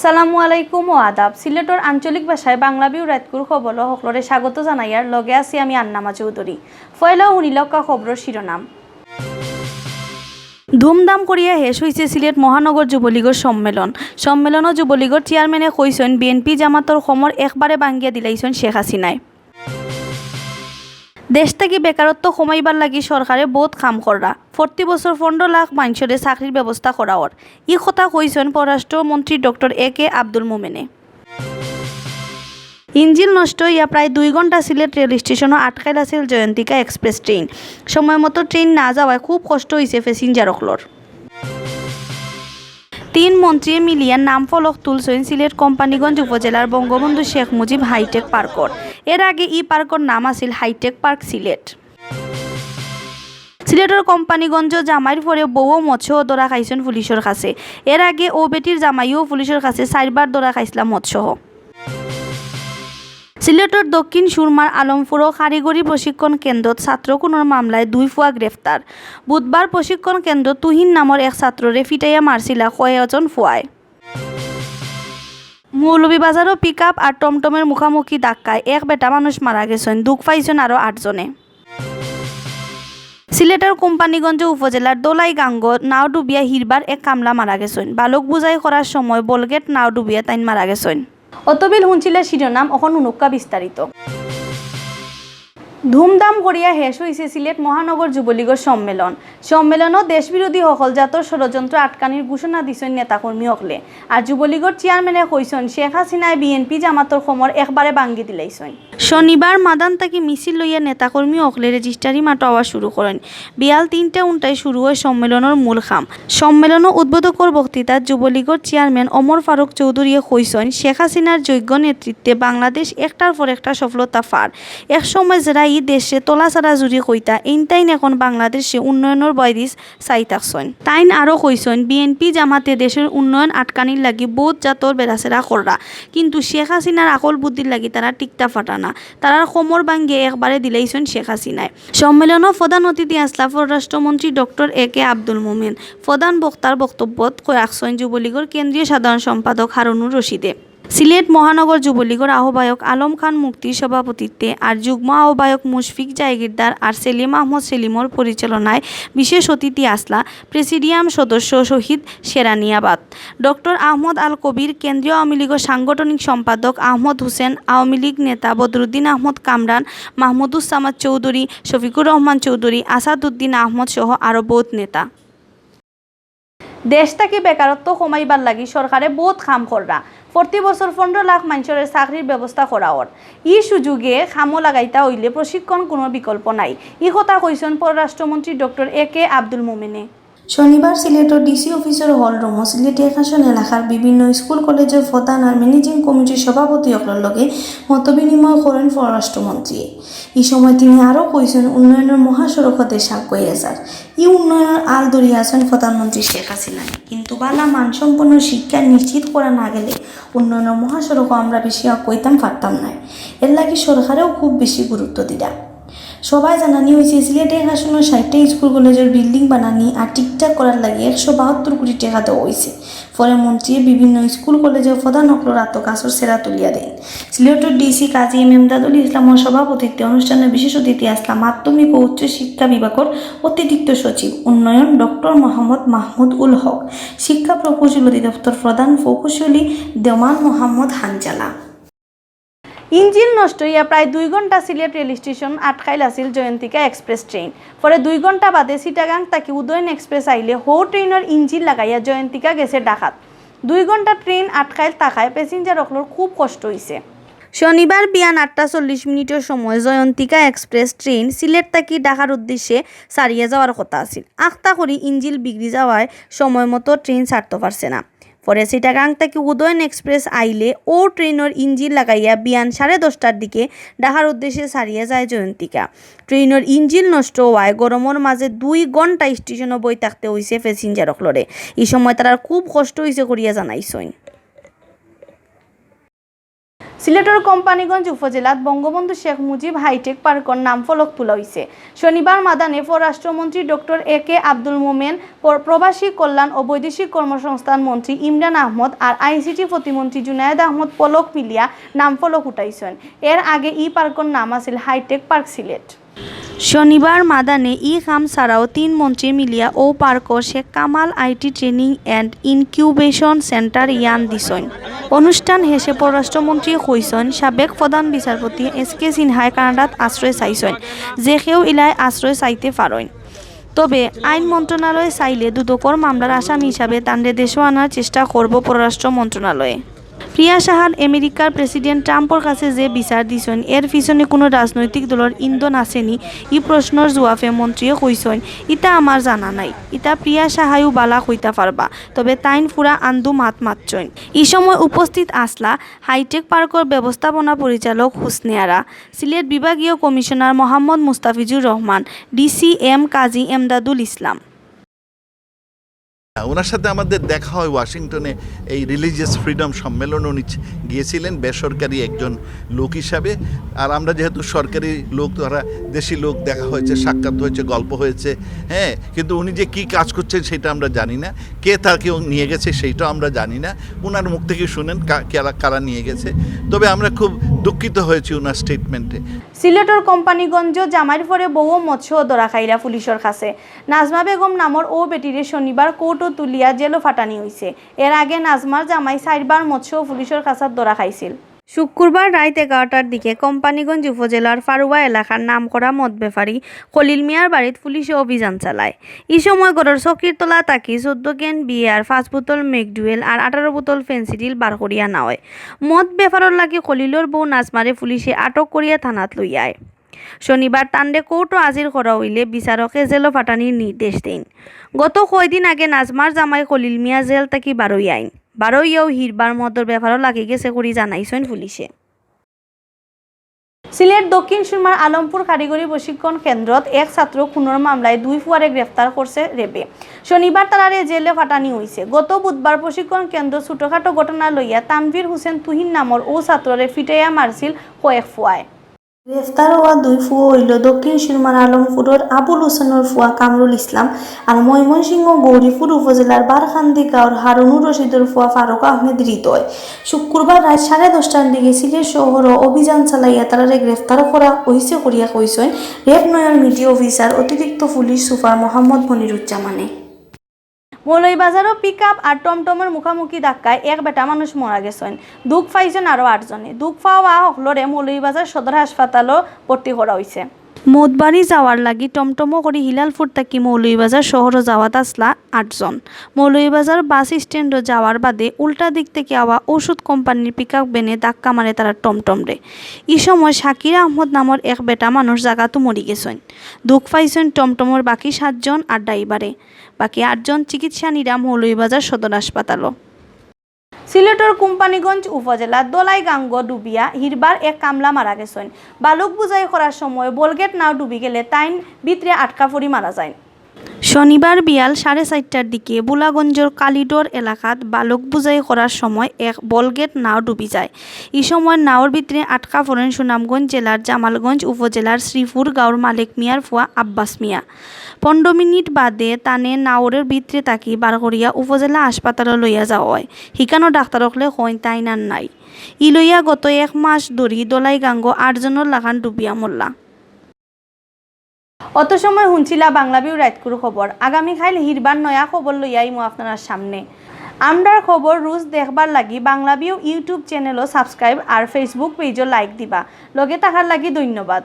আসসালামু আলাইকুম ও আদাব। সিলেটর আঞ্চলিক ভাষায় বাংলাভিউ রাতকুর খবর সকলরে স্বাগত জানাইয়ার লগে আছি আমি আন্নামা চৌধুরী। ফয়লা শুনিলকা খবরের শিরোনাম। ধুমধাম করিয়া শেষ হয়েছে সিলেট মহানগর যুবলীগের সম্মেলন ও যুবলীগের চেয়ারম্যানে কইছেন বিএনপি জামাতর সমর একবারে ভাঙ্গিয়া দিলাইছেন শেখ হাসিনায়। দেশ থেকে বেকারত্ব কমাইবার লাগি সরকারে বহুত কাম কররা। 40 বছর 15 লাখ মানুষের চাকরির ব্যবস্থা করাওয়ার ই কথা কইছেন পররাষ্ট্রমন্ত্রী ডক্টর এ.কে আব্দুল মোমেনে। ইঞ্জিন নষ্ট হইয়া প্রায় 2 ঘন্টা সিলেট রেল স্টেশনও আটকাইল আছিল জয়ন্তিকা এক্সপ্রেস ট্রেন। সময় মতো ট্রেন না যাওয়ায় খুব কষ্ট হয়েছে প্যাসেঞ্জারকলর। 3 মন্ত্রী মিলিয়া নাম ফলক তুলছেন সিলেট কোম্পানিগঞ্জ উপজেলার বঙ্গবন্ধু শেখ মুজিব হাইটেক পার্কর। এর আগে ই পার্কর নাম আছিল হাইটেক পার্ক সিলেট। সিলেটের কোম্পানিগঞ্জ জামাইর পরে বউ মৎস্য ধরা খাইছেন পুলিশের কাছে। এর আগে ও বেটির জামাইও পুলিশের কাছে 4 বার ধরা খাইছিলাম মৎস্য। সিলেটের দক্ষিণ সুরমার আলমপুর কারিগরি প্রশিক্ষণ কেন্দ্রত ছাত্র খুনের মামলায় 2 ফুয়া গ্রেফতার। বুধবার প্রশিক্ষণ কেন্দ্র তুহিন নামের এক ছাত্ররে ফিটাইয়া মারছিলা কয়েকজন ফুয়ায়। মৌলভীবাজারও পিকআপ আর টমটমের মুখামুখি ধাক্কায় এক বেটা মানুষ মারা গেছেন, দুঃখ পাইছেন আরও 8 জনে। সিলেটের কোম্পানিগঞ্জ উপজেলার দোলাই গাঙ্গ নাও ডুবিয়া হিরবার এক কামলা মারা গেছেন। বালক বুঝাই করার সময় বলগেট নাও ডুবিয়া তাইন মারা গেছেন। অতবিল হুঁচিলে শিরোনাম এখন উনুক্কা বিস্তারিত। ধুমধাম করিয়া শেষ হয়েছে সিলেট মহানগর যুবলীগের সম্মেলনও দেশবিরোধী সকল জাতর ষড়যন্ত্র আটকানির ঘোষণা দিছেন নেতাকর্মী হকলে। আর যুবলীগের চেয়ারম্যানে কইছেন শেখ হাসিনায় বিএনপি জামাতর সমর একবারে ভাঙ্গি দিলাইছেন। শনিবার মাদান তাকি মিছিল লইয়া নেতাকর্মী হকলে রেজিস্ট্রারি মাটাওয়া শুরু করেন। বিয়াল 3:49 শুরু হয় সম্মেলনের মূল খাম। সম্মেলনও উদ্বোধকর বক্তৃতাত যুবলীগের চেয়ারম্যান ওমর ফারুক চৌধুরীয়ে কইছেন শেখ হাসিনার যোগ্য নেতৃত্বে বাংলাদেশ একটার পর একটা সফলতা পার। এক সময় যারা ই দেশে তোলাছাড়া জুড়ি কইতা এইনটাইন এখন বাংলাদেশে উন্নয়নের বয়দিস চাই থাকছেন। তাইন আরও কইছেন বিএনপি জামাতে দেশের উন্নয়ন আটকানির লাগি বহুত জাতর বেড়াচেরা কররা, কিন্তু শেখ হাসিনার আকল বুদ্ধির লাগি তারা টিকতা ফাটানা। তারার কোমর ভাঙ্গিয়ে একবারে দিলাইছেন শেখ হাসিনায়। সম্মেলনও প্রধান অতিথি আসলা পররাষ্ট্রমন্ত্রী ডক্টর এ.কে আব্দুল মোমেন। প্রধান বক্তার বক্তব্যত রাখছেন যুবলীগের কেন্দ্রীয় সাধারণ সম্পাদক হারুনুর রশিদে। সিলেট মহানগর যুবলীগের আহ্বায়ক আলম খান মুক্তির সভাপতিত্বে আর যুগ্ম আহ্বায়ক মুশফিক জায়গিরদার আর সেলিম আহমদ সেলিমর পরিচালনায় বিশেষ অতিথি আসলা প্রেসিডিয়াম সদস্য শহীদ শেরানিয়াবাদ, ডক্টর আহমদ আল কবির, কেন্দ্রীয় আওয়ামী লীগের সাংগঠনিক সম্পাদক আহমদ হোসেন, আওয়ামী লীগ নেতা বদরুদ্দিন আহমদ কামরান, মাহমুদুজ্জামান চৌধুরী, শফিকুর রহমান চৌধুরী, আসাদুদ্দিন আহমদ সহ আরও বহুত নেতা। দেশ থেকে বেকারত্ব কমাইবার লাগি সরকারে বহুত কাম কররা। 40 বছর 15 লাখ মানুষের চাকরির ব্যবস্থা করাওয়ার ই সুযোগে খামো লাগাইতা হইলে প্রশিক্ষণ কোনো বিকল্প নাই। ই কথা কইছেন পররাষ্ট্রমন্ত্রী ডক্টর এ.কে আব্দুল মোমেনে। শনিবার সিলেটের ডিসি অফিসের হল রুমও সিলেট একাশন এলাকার বিভিন্ন স্কুল কলেজের প্রধান আর ম্যানেজিং কমিটির সভাপতিসকলের লগে মতবিনিময় করেন পররাষ্ট্রমন্ত্রী। এই সময় তিনি আরও কইছেন উন্নয়নের মহাসড়ক দেশ আগুয়ে যার। এই উন্নয়নের আল ধরিয়া আছেন প্রধানমন্ত্রী শেখ হাসিনা, কিন্তু বালা মানসম্পন্ন শিক্ষা নিশ্চিত করা না গেলে উন্নয়নের মহাসড়কও আমরা বেশি আগুইতাম পারতাম না। এর লাগে সরকারেও খুব বেশি গুরুত্ব দিলা। সবাই জানানি হয়েছে সিলেটে আসলে 60টা স্কুল কলেজের বিল্ডিং বানানি আর ঠিকঠাক করার লাগে 172 কোটি টাকা দেওয়া হয়েছে। পরে মন্ত্রী বিভিন্ন স্কুল কলেজের প্রধান অক্লোর আত্মকাশর সেরা তুলিয়া দেন। সিলেটের ডিসি কাজী এমদাদুল ইসলামের সভাপতিত্বে অনুষ্ঠানে বিশেষ অতিথি আসলাম মাধ্যমিক ও উচ্চ শিক্ষা বিভাগের অতিরিক্ত সচিব উন্নয়ন ডক্টর মোহাম্মদ মাহমুদ উল হক, শিক্ষা প্রকৌশল অধিদপ্তর প্রধান প্রকৌশলী দেওয়ান মোহাম্মদ হানজালা। ইঞ্জিন নষ্ট হইয়া প্রায় 2 ঘন্টা সিলেট রেল স্টেশন আটকাইল আছিল জয়ন্তিকা এক্সপ্রেস ট্রেন। পরে 2 ঘন্টা বাদে চিটাগাং তাকি উদয়ন এক্সপ্রেস আইলে হো ট্রেনের ইঞ্জিন লাগাইয়া জয়ন্তিকা গেছে ডাকাত। 2 ঘন্টা ট্রেন আটকাইল তাকায় প্যাসেঞ্জারসকলের খুব কষ্ট হয়েছে। শনিবার বিয়ান 8:40 সময় জয়ন্তিকা এক্সপ্রেস ট্রেন সিলেট তাকি ঢাকার উদ্দেশ্যে সারিয়ে যাওয়ার কথা আছিল। আখতা করি ইঞ্জিন বিগড়ি যাওয়ায় সময় মতো ট্রেন ছাড়তে পারছে না। পরে চিটাগাং থেকে উদয়ন এক্সপ্রেস আইলে ও ট্রেনের ইঞ্জিন লাগাইয়া বিয়ান 10:30টার দিকে ঢাকার উদ্দেশ্যে ছাড়িয়ে যায় জয়ন্তিকা। ট্রেনের ইঞ্জিন নষ্ট হওয়ায় গরমের মাঝে 2 ঘন্টা স্টেশনে বই থাকতে হয়েছে প্যাসেঞ্জারসকলরে। এই সময় তারা খুব কষ্ট হয়েছে করিয়া জানাইছেন। সিলেটের কোম্পানিগঞ্জ উপজেলাত বঙ্গবন্ধু শেখ মুজিব হাইটেক পার্কর নাম ফলক তোলা হয়েছে। শনিবার মাদানে পররাষ্ট্রমন্ত্রী ডক্টর এ.কে আব্দুল মোমেন, প্রবাসী কল্যাণ ও বৈদেশিক কর্মসংস্থান মন্ত্রী ইমরান আহমদ আর আইসিটি প্রতিমন্ত্রী জুনায়েদ আহমদ পলক মিলিয়া নাম ফলক উঠাইছেন। এর আগে ই পার্কর নাম আছিল হাইটেক পার্ক সিলেট। শনিবার মাদানে ই খাম ছাড়াও 3 মন্ত্রী মিলিয়া ও park Sheikh Kamal IT training and incubation center ইয়ান দিছেন। অনুষ্ঠান শেষে পররাষ্ট্রমন্ত্রী কইছেন সাবেক প্রধান বিচারপতি এস.কে সিনহায় কানাডাত আশ্রয় চাইছেন, যে কেউ ইলাই আশ্রয় চাইতে পারেন। তবে আইন মন্ত্রণালয় চাইলে দুদকর মামলার আসামি হিসাবে তান্ডে দেশে আনার চেষ্টা করব পররাষ্ট্র মন্ত্রণালয়ে। প্রিয়া সাহার আমেরিকার প্রেসিডেন্ট ট্রাম্পর কাছে যে বিচার দিছেন এর পিছনে কোনো রাজনৈতিক দলের ইন্ধন আসেনি, ই প্রশ্নের জবাবে মন্ত্রীও কইছেন ইটা আমার জানা নাই, ইটা প্রিয়া সাহায়ও বালা কইতা পারবা, তবে তাইন ফুরা আন্দু মাতছেন। এই সময় উপস্থিত আসলা হাইটেক পার্কের ব্যবস্থাপনা পরিচালক হুসনে আরা, সিলেট বিভাগীয় কমিশনার মোহাম্মদ মুস্তাফিজুর রহমান, ডিসিএম কাজী এমদাদুল ইসলাম। ওনার সাথে আমাদের দেখা হয় ওয়াশিংটনে, এই রিলিজিয়াস ফ্রিডম সম্মেলন উনি গিয়েছিলেন বেসরকারি একজন লোক হিসাবে। আর আমরা যেহেতু সরকারি লোক, তারা দেশি লোক, দেখা হয়েছে, সাক্ষাৎ হয়েছে, গল্প হয়েছে, হ্যাঁ, কিন্তু উনি যে কী কাজ করছেন সেটা আমরা জানি না, কে তাকে নিয়ে গেছে সেইটাও আমরা জানি না। ওনার মুখ থেকে শুনেন কারা নিয়ে গেছে। তবে আমরা খুব দুঃখিত হয়েছি ওনার স্টেটমেন্টে। সিলেটের কোম্পানিগঞ্জ জামাইর পরে বউ মৎস্য ধরা খাইরা পুলিশের কাছে। নাজমা বেগম নামর ও বেটিরে শনিবার কোর্ট তুলিয়া জেলও ফাটানি হয়েছে। এর আগে নাজমার জামাই 4 বার মৎস্য পুলিশের কাছে ধরা খাইছিল। শুক্রবার রাত 11টার দিকে কোম্পানিগঞ্জ উপজেলার ফারুয়া এলাকার নামকরা মদ ব্যাপারী খলিল মিয়ার বাড়িত পুলিশে অভিযান চালায়। এই সময় গড়ের চকির তলা তাকি 14 ক্যান বিয়ার, 5 বোতল মেকডুয়েল আর 18 বোতল ফেন্সিডিল বার করিয়া নেওয়ায়। মদ ব্যাপারের লাগি খলিলর বউ নাজমারে পুলিশে আটক করিয়া থানাত লইয়ায়। শনিবার তান্ডে কোর্টও হাজির করা হইলে বিচারকে জেলও ফাটানির নির্দেশ দেন। গত কয়দিন আগে নাজমার জামাই খলিল মিয়া জেল তাকি বারোই আইন বারোইয়াও হিরবার মদর ব্যাপারও লাগি গেছে করি জানাইছেন পুলিশে। সিলেট দক্ষিণ সুরমার আলমপুর কারিগরি প্রশিক্ষণ কেন্দ্রত এক ছাত্র খুনের মামলায় 2 ফুয়ারে গ্রেফতার করছে রেবে। শনিবার তারারে জেলে ফাটানি হয়েছে। গত বুধবার প্রশিক্ষণ কেন্দ্র ছোটখাটো ঘটনা লইয়া তানভীর হোসেন তুহিন নামর ও ছাত্ররে ফিটাইয়া মারছিল কয়েক ফুয়ায়। গ্রেফতার হওয়া 2 ফুয়া হইল দক্ষিণ সুরমার আলমপুরের আবুল হোসেনের ফুয়া কামরুল ইসলাম আর ময়মনসিংহ গৌরীপুর উপজেলার বারখান্দি গাঁওর হারুনুর রশিদের ফুয়া ফারুক আহমেদ হৃদয়। শুক্রবার রাত 10:30টার দিকে সিলেট শহর অভিযান চালাইয়া তারারে গ্রেফতার করা হয়েছে করিয়া কইছেন রেপ নয়াল মিডিয়া অফিসার অতিরিক্ত পুলিশ সুপার মোহাম্মদ মনিরুজ্জামানে। মৌলভীবাজারও পিকআপ আর টমটমের মুখামুখি ধাক্কায় এক বেটা মানুষ মারা গেছেন। দুঃখ পাইছেন আরও 8 জনে। দুঃখ পাওয়া হকলরে মৌলভীবাজার সদর হাসপাতালও ভর্তি করা হয়েছে। মদবাড়ি যাওয়ার লাগি টমটমো করে হিলালপুর থাকি মৌলভীবাজার শহরও যাওয়াত আসলা 8 জন। মৌলভীবাজার বাস স্ট্যান্ডও যাওয়ার বাদে উল্টা দিক থেকে আওয়া ওষুধ কোম্পানির পিকআপ বেনে ধাক্কা মারে তারা টমটমরে। এই সময় শাকির আহমদ নামর এক বেটা মানুষ জায়গাতো মরি গেছেন। দুঃখ পাইছেন টমটমর বাকি 7 জন আর ড্রাইভারে। বাকি 8 জন চিকিৎসা নিরা মৌলভীবাজার সদর হাসপাতালও। সিলেটের কোম্পানিগঞ্জ উপজেলার দলাইগাঙ্গ ডুবিয়া হিরবার এক কামলা মারা গেছেন। বালুক বুঝাই করার সময় বলগেট নাও ডুবি গেলে তাইন ভিতরে আটকা পড়ি মারা যায়। শনিবার বিয়াল 4:30টার দিকে বুলাগঞ্জের কালিডোর এলাকাত বালক বুঝাই করার সময় এক বলগেট নাও ডুবি যায়। এই সময় নাওর ভিতরে আটকা পড়েন সুনামগঞ্জ জেলার জামালগঞ্জ উপজেলার শ্রীপুর গাঁওর মালিক মিয়ার ফুয়া আব্বাস মিয়া। 15 মিনিট বাদে তানে নাওরের ভিতরে তাকি বার করিয়া উপজেলা হাসপাতালে লইয়া যাওয়া হয়। হিকানো ডাক্তারকলে কইন তাই না নাই। ই লইয়া গত 1 মাস ধরি দলাইগাঙ্গ 8 জনের লাগান ডুবিয়া মরলা। অত সময় শুনছিলা বাংলাভিউ রাইতকুর খবর। আগামীকাল হিরবার নয়া খবর লইয়াই মো আপনার সামনে। আমরার খবর রোজ দেখবার লাগি বাংলাভিউ ইউটিউব চ্যানেলও সাবস্ক্রাইব আর ফেসবুক পেজও লাইক দিবা। লগে থাকার লাগি ধন্যবাদ।